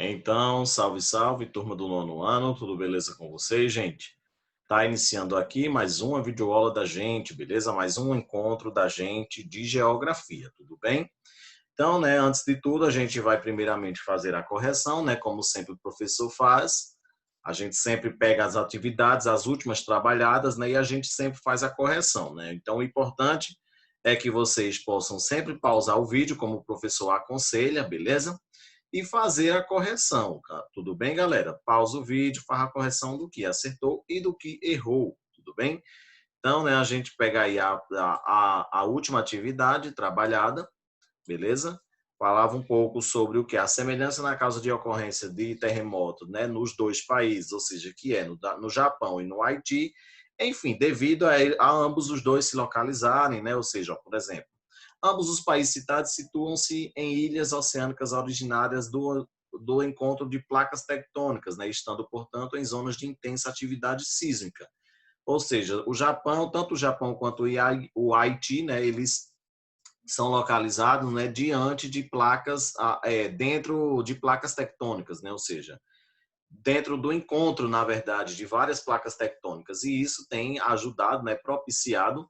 Então, salve, salve, turma do nono ano, tudo beleza com vocês, gente? Tá iniciando aqui mais uma videoaula da gente, beleza? Mais um encontro da gente de geografia, tudo bem? Então, né, antes de tudo, a gente vai primeiramente fazer a correção, né, como sempre o professor faz. A gente sempre pega as atividades, as últimas trabalhadas, né, e a gente sempre faz a correção, né? Então, o importante é que vocês possam sempre pausar o vídeo, como o professor aconselha, beleza? E fazer a correção. Tudo bem, galera? Pausa o vídeo, faz a correção do que acertou e do que errou. Tudo bem? Então, né, a gente pega aí a última atividade trabalhada, beleza? Falava um pouco sobre o que? A semelhança na causa de ocorrência de terremoto, né, nos dois países, ou seja, que é no Japão e no Haiti, enfim, devido a ambos os dois se localizarem, né, ou seja, por exemplo, ambos os países citados situam-se em ilhas oceânicas originárias do encontro de placas tectônicas, né, estando, portanto, em zonas de intensa atividade sísmica. Ou seja, o Japão, tanto o Japão quanto o Haiti, né, eles são localizados, né, diante de placas, dentro de placas tectônicas, né, ou seja, dentro do encontro, na verdade, de várias placas tectônicas. E isso tem ajudado, né, propiciado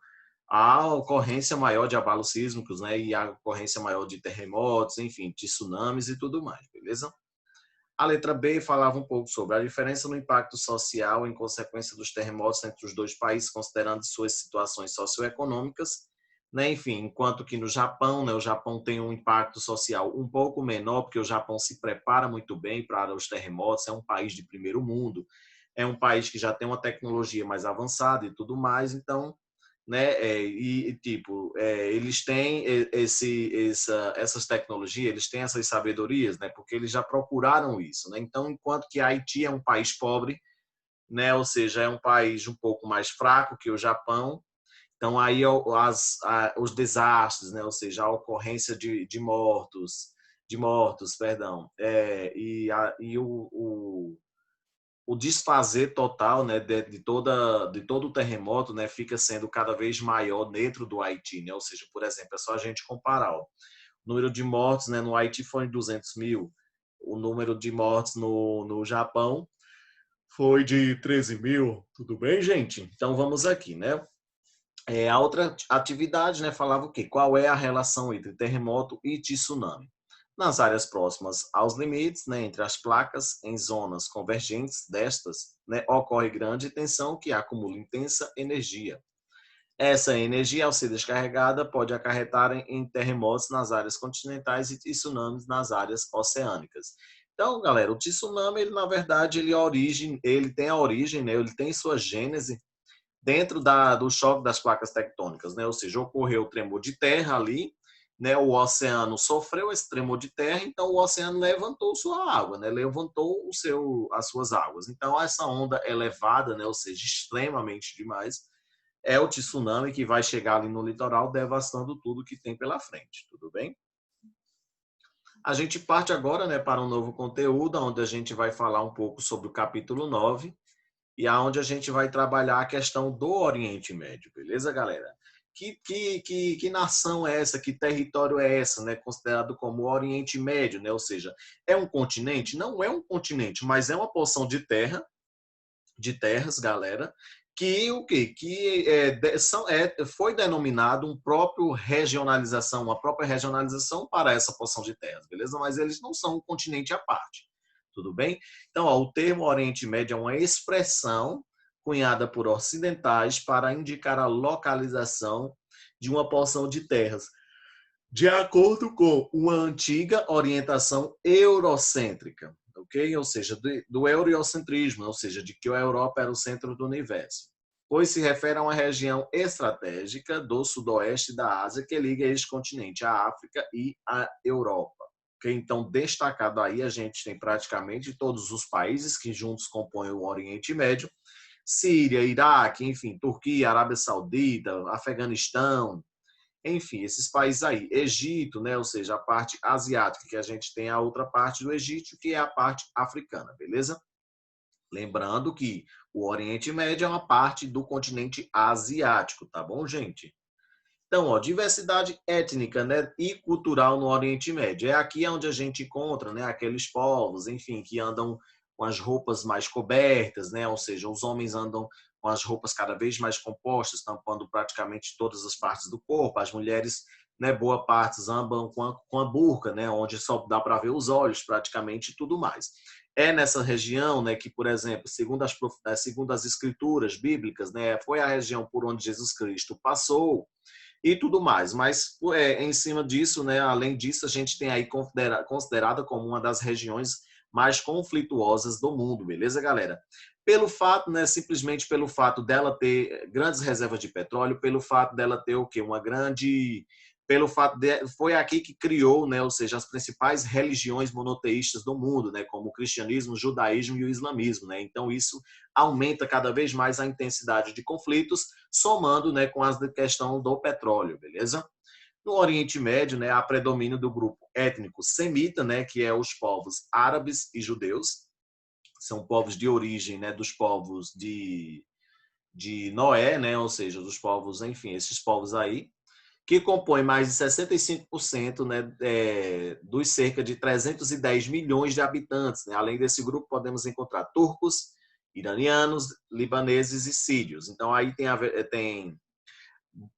a ocorrência maior de abalos sísmicos, né, e a ocorrência maior de terremotos, enfim, de tsunamis e tudo mais, beleza? A letra B falava um pouco sobre a diferença no impacto social em consequência dos terremotos entre os dois países, considerando suas situações socioeconômicas, né? Enfim, enquanto que no Japão, né, o Japão tem um impacto social um pouco menor, porque o Japão se prepara muito bem para os terremotos, é um país de primeiro mundo, é um país que já tem uma tecnologia mais avançada e tudo mais, então, né? Tipo, eles têm essas tecnologias, eles têm essas sabedorias, né? Porque eles já procuraram isso, né? Então, enquanto que a Haiti é um país pobre, né? Ou seja, é um país um pouco mais fraco que o Japão. Então, aí os desastres, né? Ou seja, a ocorrência de mortos, perdão, o desfazer total, né, de todo o terremoto, né, fica sendo cada vez maior dentro do Haiti, né? Ou seja, por exemplo, é só a gente comparar, ó, o número de mortes, né, no Haiti foi de 200 mil, o número de mortes no Japão foi de 13 mil, tudo bem, gente? Então vamos aqui, né? A outra atividade, né, falava o quê? Qual é a relação entre terremoto e tsunami? Nas áreas próximas aos limites, né, entre as placas, em zonas convergentes destas, né, ocorre grande tensão que acumula intensa energia. Essa energia, ao ser descarregada, pode acarretar em terremotos nas áreas continentais e tsunamis nas áreas oceânicas. Então, galera, o tsunami, ele, na verdade, ele tem a origem, né, ele tem sua gênese dentro do choque das placas tectônicas, né? Ou seja, ocorreu o tremor de terra ali, né? O oceano sofreu esse tremor de terra, então o oceano levantou sua água, né? Levantou as suas águas. Então essa onda elevada, né? Ou seja, extremamente demais, é o tsunami que vai chegar ali no litoral, devastando tudo que tem pela frente. Tudo bem? A gente parte agora, né, para um novo conteúdo, onde a gente vai falar um pouco sobre o capítulo 9 e aonde a gente vai trabalhar a questão do Oriente Médio, beleza, galera? Que nação é essa? Que território é essa, né? Considerado como o Oriente Médio, né? Ou seja, é um continente? Não é um continente, mas é uma porção de terras, galera, que o quê? Que foi denominado uma própria regionalização para essa porção de terras, beleza? Mas eles não são um continente à parte, tudo bem? Então, ó, o termo Oriente Médio é uma expressão cunhada por ocidentais para indicar a localização de uma porção de terras, de acordo com uma antiga orientação eurocêntrica, ok? Ou seja, do eurocentrismo, ou seja, de que a Europa era o centro do universo, pois se refere a uma região estratégica do sudoeste da Ásia que liga este continente, a África e a Europa. Okay? Então, destacado aí, a gente tem praticamente todos os países que juntos compõem o Oriente Médio: Síria, Iraque, enfim, Turquia, Arábia Saudita, Afeganistão, enfim, esses países aí, Egito, né, ou seja, a parte asiática, que a gente tem a outra parte do Egito, que é a parte africana, beleza? Lembrando que o Oriente Médio é uma parte do continente asiático, tá bom, gente? Então, ó, diversidade étnica, né, e cultural no Oriente Médio. É aqui onde a gente encontra, né, aqueles povos, enfim, que andam com as roupas mais cobertas, né, ou seja, os homens andam com as roupas cada vez mais compostas, tampando praticamente todas as partes do corpo. As mulheres, né, boa parte andam com a burca, né, onde só dá para ver os olhos praticamente e tudo mais. É nessa região, né, que, por exemplo, segundo as escrituras bíblicas, né, foi a região por onde Jesus Cristo passou e tudo mais. Mas em cima disso, né, além disso, a gente tem aí considerada como uma das regiões mais conflituosas do mundo, beleza, galera? Pelo fato, né, simplesmente pelo fato dela ter grandes reservas de petróleo, pelo fato dela ter o quê? Uma grande pelo fato de foi aqui que criou, né, ou seja, as principais religiões monoteístas do mundo, né, como o cristianismo, o judaísmo e o islamismo, né? Então isso aumenta cada vez mais a intensidade de conflitos, somando, né, com a questão do petróleo, beleza? No Oriente Médio, né, há predomínio do grupo étnico semita, né, que é os povos árabes e judeus, são povos de origem, né, dos povos de Noé, né, ou seja, dos povos, enfim, esses povos aí, que compõem mais de 65%, né, dos cerca de 310 milhões de habitantes. Né? Além desse grupo, podemos encontrar turcos, iranianos, libaneses e sírios. Então, aí tem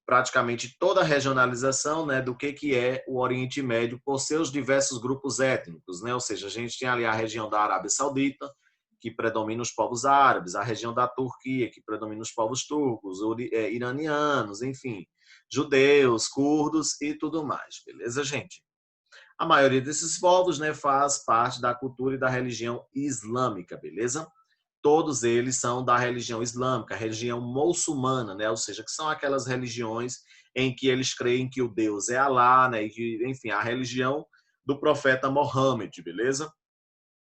praticamente toda a regionalização, né, do que é o Oriente Médio por seus diversos grupos étnicos, né? Ou seja, a gente tem ali a região da Arábia Saudita, que predomina os povos árabes, a região da Turquia, que predomina os povos turcos, iranianos, enfim, judeus, curdos e tudo mais, beleza, gente? A maioria desses povos, né, faz parte da cultura e da religião islâmica, beleza? Todos eles são da religião islâmica, a religião muçulmana, né? Ou seja, que são aquelas religiões em que eles creem que o Deus é Alá, né? E que, enfim, a religião do profeta Mohammed, beleza?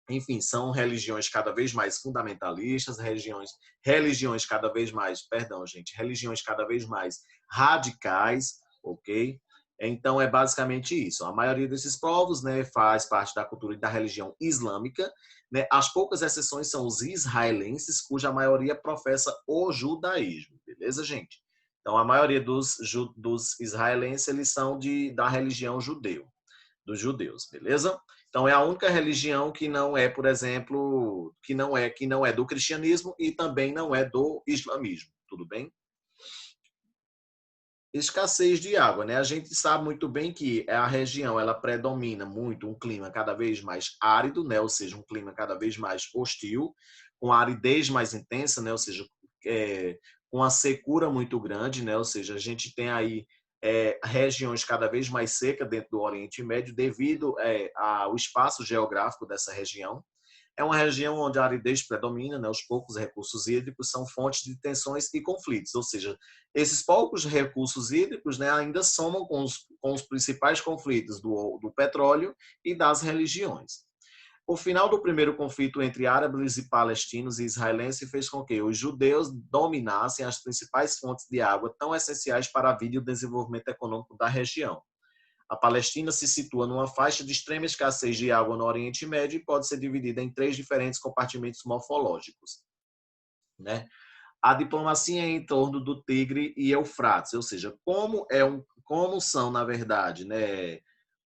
Enfim, são religiões cada vez mais fundamentalistas, religiões cada vez mais, perdão, gente, religiões cada vez mais radicais, ok? Então é basicamente isso. A maioria desses povos, né, faz parte da cultura e da religião islâmica, né? As poucas exceções são os israelenses, cuja maioria professa o judaísmo, beleza, gente? Então a maioria dos israelenses eles são da religião judeu, dos judeus, beleza? Então é a única religião que não é, por exemplo, que não é do cristianismo e também não é do islamismo, tudo bem? Escassez de água, né? A gente sabe muito bem que a região ela predomina muito um clima cada vez mais árido, né? Ou seja, um clima cada vez mais hostil, com a aridez mais intensa, né? Ou seja, com a secura muito grande, né? Ou seja, a gente tem aí regiões cada vez mais secas dentro do Oriente Médio devido ao espaço geográfico dessa região. É uma região onde a aridez predomina, né? Os poucos recursos hídricos são fontes de tensões e conflitos, ou seja, esses poucos recursos hídricos, né, ainda somam com os principais conflitos do petróleo e das religiões. O final do primeiro conflito entre árabes e palestinos e israelenses fez com que os judeus dominassem as principais fontes de água tão essenciais para a vida e o desenvolvimento econômico da região. A Palestina se situa numa faixa de extrema escassez de água no Oriente Médio e pode ser dividida em 3 diferentes compartimentos morfológicos, né? A diplomacia é em torno do Tigre e Eufrates, ou seja, como são, na verdade, né,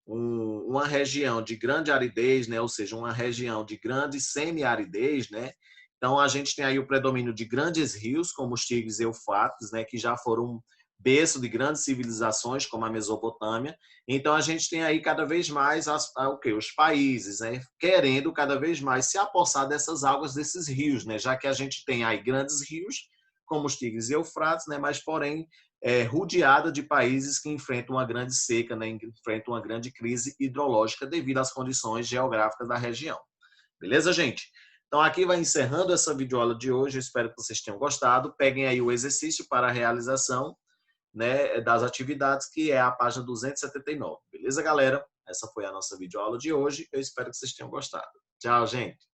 uma região de grande aridez, né, ou seja, uma região de grande semi-aridez, né? Então a gente tem aí o predomínio de grandes rios, como os Tigres e Eufrates, né, que já foram berço de grandes civilizações, como a Mesopotâmia. Então a gente tem aí cada vez mais os países, né, querendo cada vez mais se apossar dessas águas desses rios, né, já que a gente tem aí grandes rios, como os Tigres e Eufrates, né, mas porém rodeada de países que enfrentam uma grande seca, né, enfrentam uma grande crise hidrológica devido às condições geográficas da região. Beleza, gente? Então aqui vai encerrando essa videoaula de hoje. Eu espero que vocês tenham gostado. Peguem aí o exercício para a realização, né, das atividades, que é a página 279. Beleza, galera? Essa foi a nossa videoaula de hoje. Eu espero que vocês tenham gostado. Tchau, gente!